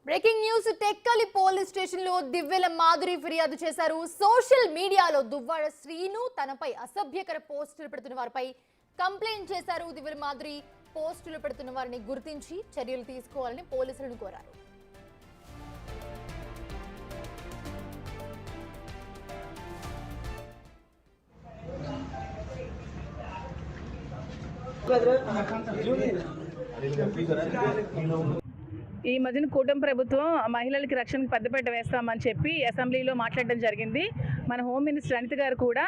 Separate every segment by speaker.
Speaker 1: Breaking news Tekkali police station లో దివ్వెల మాధురి ఫిర్యాదు చేశారు. సోషల్ మీడియాలో దువ్వాడ శ్రీను తనపై అసభ్యకర పోస్టులు పెడుతున్న వారిపై కంప్లైంట్ చేశారు. దివ్వెల మాధురి పోస్టులు పెడుతున్న వారిని గుర్తించి చర్యలు తీసుకోవాలని పోలీసులను కోరారు.
Speaker 2: ఈ మధ్యన కూటమి ప్రభుత్వం మహిళలకి రక్షణకు పెద్దపీట వేస్తామని చెప్పి అసెంబ్లీలో మాట్లాడడం జరిగింది. మన హోమ్ మినిస్టర్ అనిత గారు కూడా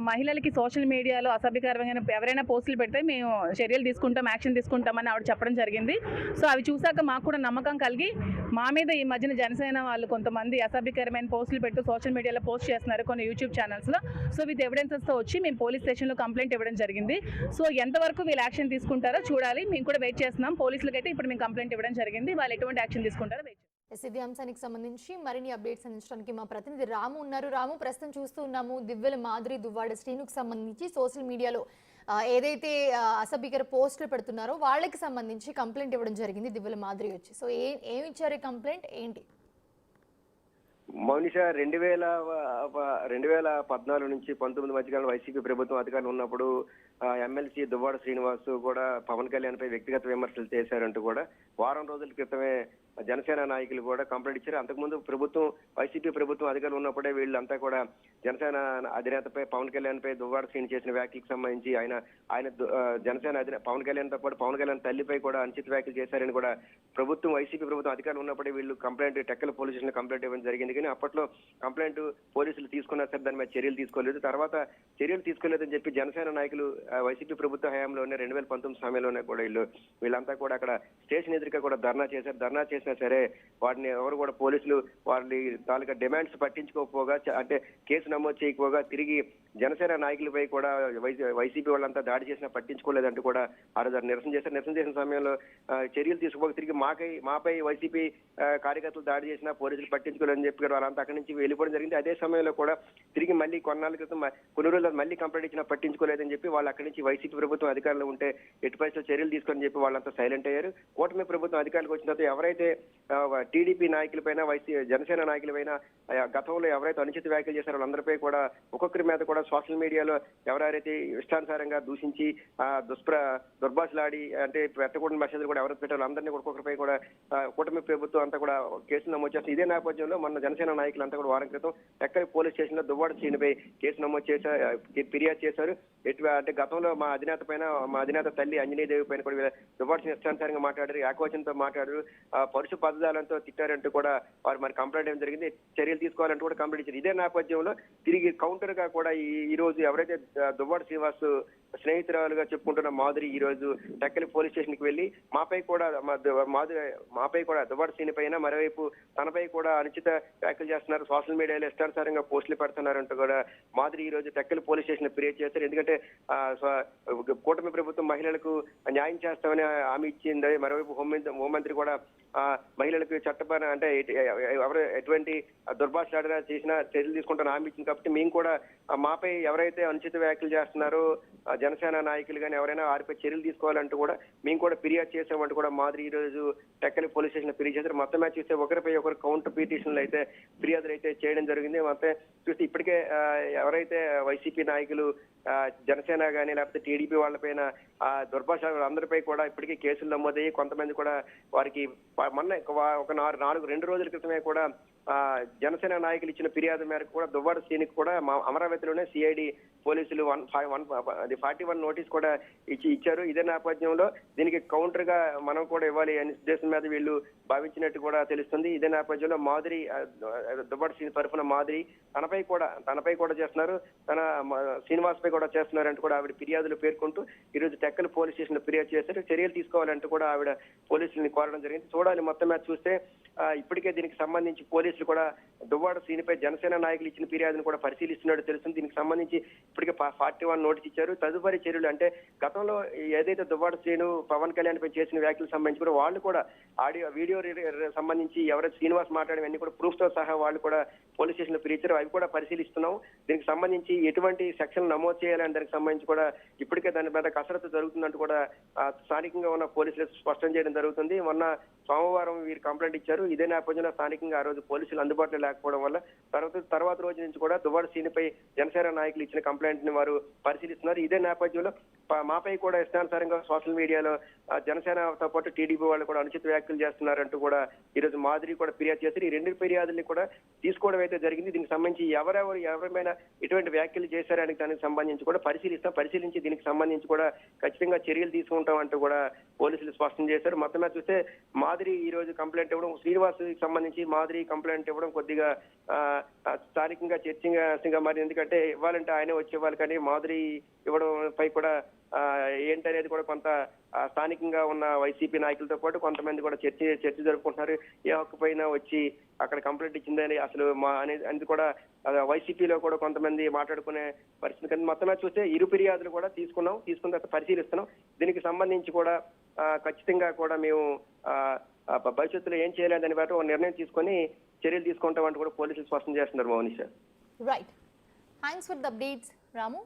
Speaker 2: మహిళలకి సోషల్ మీడియాలో అసభ్యకరమైన ఎవరైనా పోస్టులు పెడితే మేము చర్యలు తీసుకుంటాం, యాక్షన్ తీసుకుంటామని ఆవిడ చెప్పడం జరిగింది. సో అవి చూసాక మాకు కూడా నమ్మకం కలిగి మా మీద ఈ మధ్యన జనసేన వాళ్ళు కొంతమంది అసభ్యకరమైన పోస్టులు పెట్టు సోషల్ మీడియాలో పోస్ట్ చేస్తున్నారు కొన్ని యూట్యూబ్ ఛానల్స్లో. సో విత్ ఎవిడెన్సెస్తో వచ్చి మేము పోలీస్ స్టేషన్లో కంప్లైంట్ ఇవ్వడం జరిగింది. సో ఎంతవరకు వీళ్ళు యాక్షన్ తీసుకుంటారో చూడాలి. మేము కూడా వెయిట్ చేస్తున్నాం. పోలీసులకు అయితే ఇప్పుడు మేము కంప్లైంట్ ఇవ్వడం జరిగింది. వాళ్ళు ఎటువంటి యాక్షన్ తీసుకుంటారో వెయిట్ చేస్తాం.
Speaker 1: ఇదే అంశానికి సంబంధించి మరిన్ని అప్డేట్స్ అందించడానికి మా ప్రతినిధి రాము ఉన్నారు. రాము, ప్రస్తుతం చూస్తూ ఉన్నాము దివ్వెల మాధురి దువ్వాడ శ్రీనుకు సంబంధించి సోషల్ మీడియాలో ఏదైతే అసభ్యకర పోస్టులు పెడుతున్నారో వాళ్ళకి సంబంధించి కంప్లైంట్ ఇవ్వడం జరిగింది దివ్వెల మాధురి వచ్చి. సో ఏమి ఇచ్చారు కంప్లైంట్ ఏంటి?
Speaker 3: మౌనిష 2014 నుంచి 19 మధ్యకాలంలో వైసీపీ ప్రభుత్వం అధికారులు ఉన్నప్పుడు ఎమ్మెల్సీ దువ్వాడ శ్రీనివాస్ కూడా పవన్ కళ్యాణ్ పై వ్యక్తిగత విమర్శలు చేశారంటూ కూడా వారం రోజుల క్రితమే జనసేన నాయకులు కూడా కంప్లైంట్ ఇచ్చారు. అంతకుముందు వైసీపీ ప్రభుత్వం అధికారులు ఉన్నప్పుడే వీళ్ళంతా కూడా జనసేన అధినేతపై పవన్ కళ్యాణ్ పై దువ్వాడ శ్రీని చేసిన వ్యాఖ్యలకు సంబంధించి ఆయన జనసేన పవన్ కళ్యాణ్ తో పాటు పవన్ కళ్యాణ్ తల్లిపై కూడా అనుచిత వ్యాఖ్యలు చేశారని కూడా వైసీపీ ప్రభుత్వం అధికారులు ఉన్నప్పుడే వీళ్ళు టెక్కల పోలీస్ స్టేషన్ కంప్లైంట్ ఇవ్వడం జరిగింది. కానీ అప్పట్లో కంప్లైంట్ పోలీసులు తీసుకున్నా సరే దాని మీద చర్యలు తీసుకోలేదు. తర్వాత చర్యలు తీసుకోలేదని చెప్పి జనసేన నాయకులు వైసీపీ ప్రభుత్వ హయాంలోనే 2019 సమయంలోనే కూడా వీళ్ళంతా కూడా అక్కడ స్టేషన్ ఎదురుగా కూడా ధర్నా చేసినా సరే వాటిని ఎవరు కూడా పోలీసులు వాళ్ళ తాలూకా డిమాండ్స్ పట్టించుకోకపోగా, అంటే కేసు నమోదు చేయకపోగా తిరిగి జనసేన నాయకులపై కూడా వైసీపీ వాళ్ళంతా దాడి చేసినా పట్టించుకోలేదంటూ కూడా ఆ రోజు నిరసన చేసిన సమయంలో చర్యలు తీసుకోక తిరిగి మాపై వైసీపీ కార్యకర్తలు దాడి చేసినా పోలీసులు పట్టించుకోలేదని చెప్పి వాళ్ళంతా అక్కడి నుంచి వెళ్ళిపోవడం జరిగింది. అదే సమయంలో కూడా తిరిగి మళ్ళీ కొన్ని రోజులు మళ్ళీ కంప్లైంట్ ఇచ్చినా పట్టించుకోలేదని చెప్పి వాళ్ళు అక్కడి నుంచి వైసీపీ ప్రభుత్వం అధికారులు ఉంటే ఎట్టి పరిస్థితుల్లో చర్యలు తీసుకొని చెప్పి వాళ్ళంతా సైలెంట్ అయ్యారు. కూటమి ప్రభుత్వం అధికారులకు వచ్చిన తర్వాత ఎవరైతే టీడీపీ నాయకులపైన జనసేన నాయకులపైన గతంలో ఎవరైతే అనుచిత వ్యాఖ్యలు చేశారో వాళ్ళందరిపై కూడా ఒక్కొక్కరి మీద కూడా సోషల్ మీడియాలో ఎవరైతే ఇష్టానుసారంగా దూషించి దుర్భాషలాడి అంటే పెట్టకూడని మెసేజ్లు కూడా ఎవరైతే పెట్టారో అందరినీ కూడా ఒక్కొక్కరిపై కూడా కూటమి ప్రభుత్వం అంతా కూడా కేసులు నమోదు చేస్తారు. ఇదే నేపథ్యంలో మన జనసేన నాయకులంతా కూడా వారం క్రితం ఎక్కడి పోలీస్ స్టేషన్ లో దువ్వాడ శ్రీనిపై కేసు నమోదు ఫిర్యాదు చేశారు. అంటే గతంలో మా అధినేత తల్లి అంజనీదేవి పైన కూడా దువ్వాడ శ్రీని ఇష్టానుసారంగా మాట్లాడారు, ఏకవచనంతో మాట్లాడారు, పరుష పదజాలంతో తిట్టారంటూ కూడా వారు మరి కంప్లైంట్ ఇవ్వడం జరిగింది. చర్యలు తీసుకోవాలంటూ కూడా కంప్లైంట్ ఇచ్చారు. ఇదే నేపథ్యంలో తిరిగి కౌంటర్ గా కూడా ఈ రోజు ఎవరైతే దువ్వాడ శ్రీనివాస్ స్నేహితురాలుగా చెప్పుకుంటున్న మాధురి ఈ రోజు టెక్కలి పోలీస్ స్టేషన్ కి వెళ్లి మాపై కూడా దువ్వాడ శ్రీని పైన మరోవైపు తనపై కూడా అనుచిత వ్యాఖ్యలు చేస్తున్నారు, సోషల్ మీడియాలో ఇష్టానుసారంగా పోస్టులు పెడుతున్నారంటూ కూడా మాధురి ఈ రోజు టెక్కలి పోలీస్ స్టేషన్ ఫిర్యాదు చేశారు. ఎందుకంటే కూటమి ప్రభుత్వం మహిళలకు న్యాయం చేస్తామని హామీ ఇచ్చింది. మరోవైపు హోంమంత్రి కూడా మహిళలకు చట్టపరమైన అంటే ఎవరు ఎటువంటి దుర్భాషలాడినా చేసినా చర్యలు తీసుకుంటాను హామీ ఇచ్చింది. కాబట్టి మేము కూడా మాపై ఎవరైతే అనుచిత వ్యాఖ్యలు చేస్తున్నారో జనసేన నాయకులు కానీ ఎవరైనా వారిపై చర్యలు తీసుకోవాలంటూ కూడా మేము కూడా ఫిర్యాదు చేసామంటూ కూడా మాధురి ఈ రోజు టెక్కలి పోలీస్ స్టేషన్ ఫిర్యాదు చేశారు. మొత్తం మీద చూస్తే ఒకరిపై ఒకరు కౌంటర్ పిటిషన్లు అయితే ఫిర్యాదులు అయితే చేయడం జరిగింది. మొత్తం చూస్తే ఇప్పటికే ఎవరైతే వైసీపీ నాయకులు జనసేన కానీ లేకపోతే టీడీపీ వాళ్ళపైన దుర్భాష అందరిపై కూడా ఇప్పటికీ కేసులు నమోదయ్యి కొంతమంది కూడా వారికి మొన్న ఒక 2 రోజుల క్రితమే కూడా జనసేన నాయకులు ఇచ్చిన ఫిర్యాదు మేరకు కూడా దువ్వాడ శ్రీనికి కూడా అమరావతిలోనే సిఐడి పోలీసులు 41 నోటీస్ కూడా ఇచ్చారు. ఇదే నేపథ్యంలో దీనికి కౌంటర్ గా మనం కూడా ఇవ్వాలి అనే ఉద్దేశం మీద వీళ్ళు భావించినట్టు కూడా తెలుస్తుంది. ఇదే నేపథ్యంలో మాధురి దువ్వాడ శ్రీని తరఫున మాధురి తనపై కూడా చేస్తున్నారు, తన శ్రీనివాస్ పై కూడా చేస్తున్నారంటూ కూడా ఆవిడ ఫిర్యాదులు పేర్కొంటూ ఈ రోజు టెక్కల్ పోలీస్ స్టేషన్ లో ఫిర్యాదు చేశారు. చర్యలు తీసుకోవాలంటూ కూడా ఆవిడ పోలీసులని కోరడం జరిగింది. చూడాలి మొత్తం మీద చూస్తే ఇప్పటికే దీనికి సంబంధించి పోలీసులు పోలీసులు కూడా దువ్వాడ శ్రీనిపై జనసేన నాయకులు ఇచ్చిన ఫిర్యాదును కూడా పరిశీలిస్తున్నట్టు తెలుస్తుంది. దీనికి సంబంధించి ఇప్పటికే 41 నోటీస్ ఇచ్చారు. తదుపరి చర్యలు అంటే గతంలో ఏదైతే దువ్వాడ శ్రీను పవన్ కళ్యాణ్ పై చేసిన వ్యాఖ్యలకు సంబంధించి కూడా వాళ్ళు కూడా వీడియో సంబంధించి ఎవరైతే శ్రీనివాస్ మాట్లాడినవన్నీ కూడా ప్రూఫ్ తో సహా వాళ్ళు కూడా పోలీస్ స్టేషన్ లో ఫిర్యాదు అవి కూడా పరిశీలిస్తున్నాం. దీనికి సంబంధించి ఎటువంటి సెక్షన్ నమోదు చేయాలని దానికి సంబంధించి కూడా ఇప్పటికే దాని మీద కసరత్తు జరుగుతుందంటూ కూడా స్థానికంగా ఉన్న పోలీసులు స్పష్టం చేయడం జరుగుతుంది. మొన్న సోమవారం వీరు కంప్లైంట్ ఇచ్చారు. ఇదే నేపథ్యంలో స్థానికంగా ఆ రోజు పోలీసులు అందుబాటులో లేకపోవడం వల్ల తర్వాత రోజు నుంచి కూడా దువ్వాడ శ్రీనిపై జనసేన నాయకులు ఇచ్చిన కంప్లైంట్ ని వారు పరిశీలిస్తున్నారు. ఇదే నేపథ్యంలో మాపై కూడా ఇష్టానుసారంగా సోషల్ మీడియాలో జనసేనతో పాటు టీడీపీ వాళ్ళు కూడా అనుచిత వ్యాఖ్యలు చేస్తున్నారంటూ కూడా ఈ రోజు మాదిరి కూడా ఫిర్యాదు చేశారు. ఈ 2 ఫిర్యాదుల్ని కూడా తీసుకోవడం అయితే జరిగింది. దీనికి సంబంధించి ఎవరైనా ఎటువంటి వ్యాఖ్యలు చేశారని దానికి సంబంధించి కూడా పరిశీలించి దీనికి సంబంధించి కూడా ఖచ్చితంగా చర్యలు తీసుకుంటాం అంటూ కూడా పోలీసులు స్పష్టం చేశారు. మొత్తం మీద చూస్తే మాదిరి ఈ రోజు కంప్లైంట్ ఇవ్వడం, శ్రీనివాస్ సంబంధించి మాదిరి కంప్లైంట్ ఇవ్వడం కొద్దిగా స్థానికంగా చర్చగా మరి ఎందుకంటే ఇవ్వాలంటే ఆయనే వచ్చి ఇవ్వాలి, కానీ మాదిరి ఇవ్వడం పై కూడా ఏంటనేది కూడా కొంత స్థానికంగా ఉన్న వైసీపీ నాయకులతో పాటు కొంతమంది కూడా చర్చ జరుపుకుంటున్నారు. ఏ హక్కు పైన వచ్చి అక్కడ కంప్లైంట్ ఇచ్చిందని అసలు అనేది కూడా వైసీపీలో కూడా కొంతమంది మాట్లాడుకునే పరిస్థితి. కానీ మొత్తం చూస్తే ఇరు ఫిర్యాదులు కూడా తీసుకున్న తర్వాత పరిశీలిస్తున్నాం. దీనికి సంబంధించి కూడా ఖచ్చితంగా కూడా మేము భవిష్యత్తులో ఏం చేయాలి దాని బట్టి ఒక నిర్ణయం తీసుకొని చర్యలు తీసుకుంటామంటూ కూడా పోలీసులు స్పష్టం చేస్తున్నారు. Mounisha.
Speaker 1: Right, thanks for the updates Ramu.